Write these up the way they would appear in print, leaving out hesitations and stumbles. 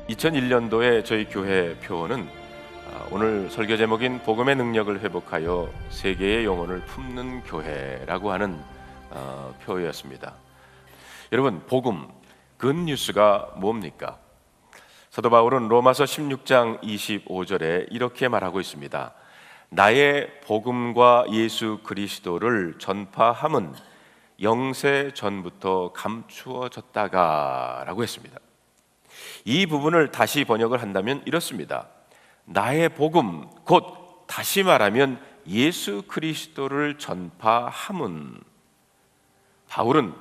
2001년도에 저희 교회 표어는 오늘 설교 제목인 복음의 능력을 회복하여 세계의 영혼을 품는 교회라고 하는 표어였습니다. 여러분, 복음, 굿뉴스가 뭡니까? 사도 바울은 로마서 16장 25절에 이렇게 말하고 있습니다. 나의 복음과 예수 그리스도를 전파함은 영세 전부터 감추어졌다가 라고 했습니다. 이 부분을 다시 번역을 한다면 이렇습니다. 나의 복음, 곧 다시 말하면 예수 그리스도를 전파함은, 바울은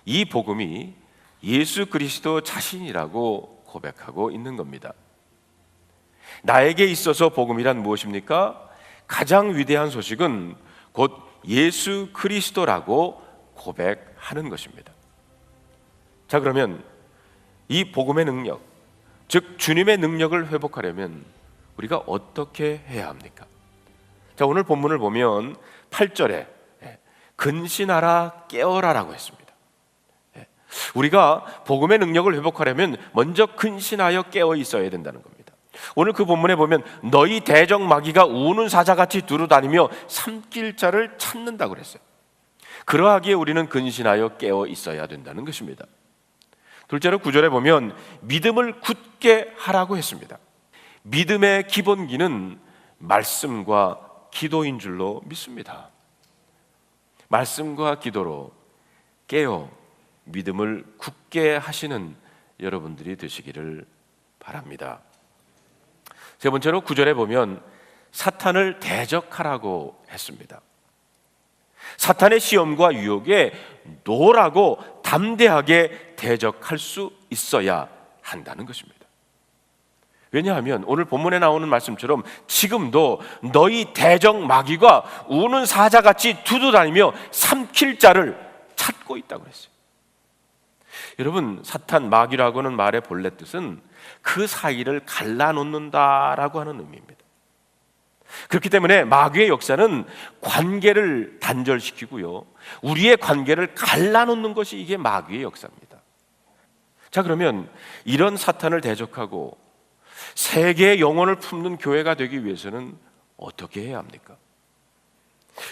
이 복음이 예수 그리스도 자신이라고 고백하고 있는 겁니다. 나에게 있어서 복음이란 무엇입니까? 가장 위대한 소식은 곧 예수 그리스도라고 고백하는 것입니다. 자, 그러면 이 복음의 능력, 즉 주님의 능력을 회복하려면 우리가 어떻게 해야 합니까? 자, 오늘 본문을 보면 8절에 근신하라 깨어라라고 했습니다. 우리가 복음의 능력을 회복하려면 먼저 근신하여 깨어 있어야 된다는 겁니다. 오늘 그 본문에 보면 너희 대적 마귀가 우는 사자같이 두루다니며 삼킬 자를 찾는다고 그랬어요. 그러하기에 우리는 근신하여 깨어 있어야 된다는 것입니다. 둘째로 9절에 보면 믿음을 굳게 하라고 했습니다. 믿음의 기본기는 말씀과 기도인 줄로 믿습니다. 말씀과 기도로 깨어 믿음을 굳게 하시는 여러분들이 되시기를 바랍니다. 세 번째로 9절에 보면 사탄을 대적하라고 했습니다. 사탄의 시험과 유혹에 노라고 담대하게 대적할 수 있어야 한다는 것입니다. 왜냐하면 오늘 본문에 나오는 말씀처럼 지금도 너희 대적 마귀가 우는 사자같이 두루다니며 삼킬 자를 찾고 있다고 했어요. 여러분, 사탄 마귀라고 하는 말의 본래 뜻은 그 사이를 갈라놓는다라고 하는 의미입니다. 그렇기 때문에 마귀의 역사는 관계를 단절시키고요, 우리의 관계를 갈라놓는 것이 이게 마귀의 역사입니다. 자, 그러면 이런 사탄을 대적하고 세계의 영혼을 품는 교회가 되기 위해서는 어떻게 해야 합니까?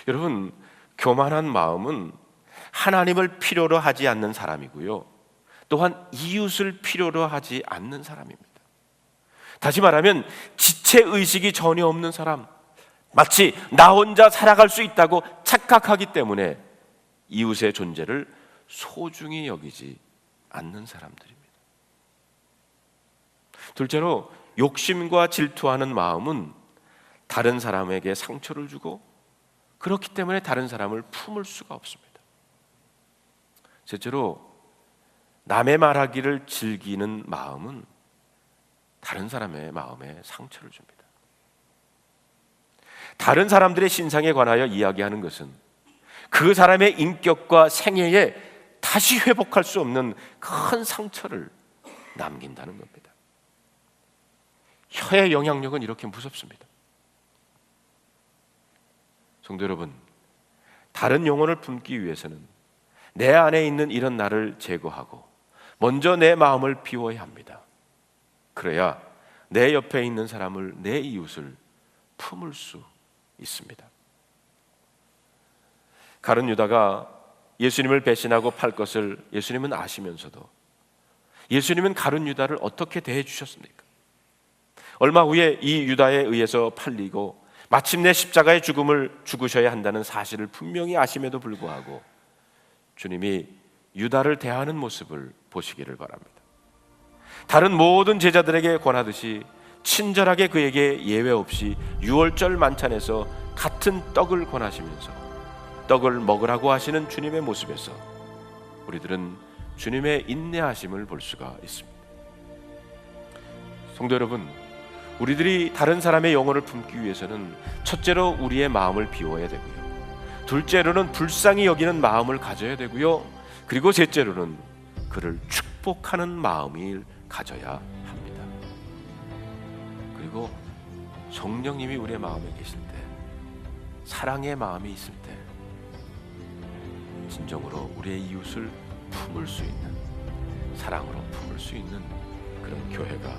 여러분, 교만한 마음은 하나님을 필요로 하지 않는 사람이고요, 또한 이웃을 필요로 하지 않는 사람입니다. 다시 말하면 지체의식이 전혀 없는 사람, 마치 나 혼자 살아갈 수 있다고 착각하기 때문에 이웃의 존재를 소중히 여기지 않는 사람들입니다. 둘째로 욕심과 질투하는 마음은 다른 사람에게 상처를 주고 그렇기 때문에 다른 사람을 품을 수가 없습니다. 셋째로 남의 말하기를 즐기는 마음은 다른 사람의 마음에 상처를 줍니다. 다른 사람들의 신상에 관하여 이야기하는 것은 그 사람의 인격과 생애에 다시 회복할 수 없는 큰 상처를 남긴다는 겁니다. 혀의 영향력은 이렇게 무섭습니다. 성도 여러분, 다른 영혼을 품기 위해서는 내 안에 있는 이런 나를 제거하고 먼저 내 마음을 비워야 합니다. 그래야 내 옆에 있는 사람을, 내 이웃을 품을 수 있습니다. 가룟 유다가 예수님을 배신하고 팔 것을 예수님은 아시면서도 예수님은 가룟 유다를 어떻게 대해 주셨습니까? 얼마 후에 이 유다에 의해서 팔리고 마침내 십자가의 죽음을 죽으셔야 한다는 사실을 분명히 아심에도 불구하고 주님이 유다를 대하는 모습을 보시기를 바랍니다. 다른 모든 제자들에게 권하듯이 친절하게 그에게 예외 없이 유월절 만찬에서 같은 떡을 권하시면서 떡을 먹으라고 하시는 주님의 모습에서 우리들은 주님의 인내하심을 볼 수가 있습니다. 성도 여러분, 우리들이 다른 사람의 영혼을 품기 위해서는 첫째로 우리의 마음을 비워야 되고요, 둘째로는 불쌍히 여기는 마음을 가져야 되고요, 그리고 셋째로는 그를 축복하는 마음을 가져야 합니다. 그리고 성령님이 우리의 마음에 계실 때, 사랑의 마음이 있을 때 진정으로 우리의 이웃을 품을 수 있는, 사랑으로 품을 수 있는 그런 교회가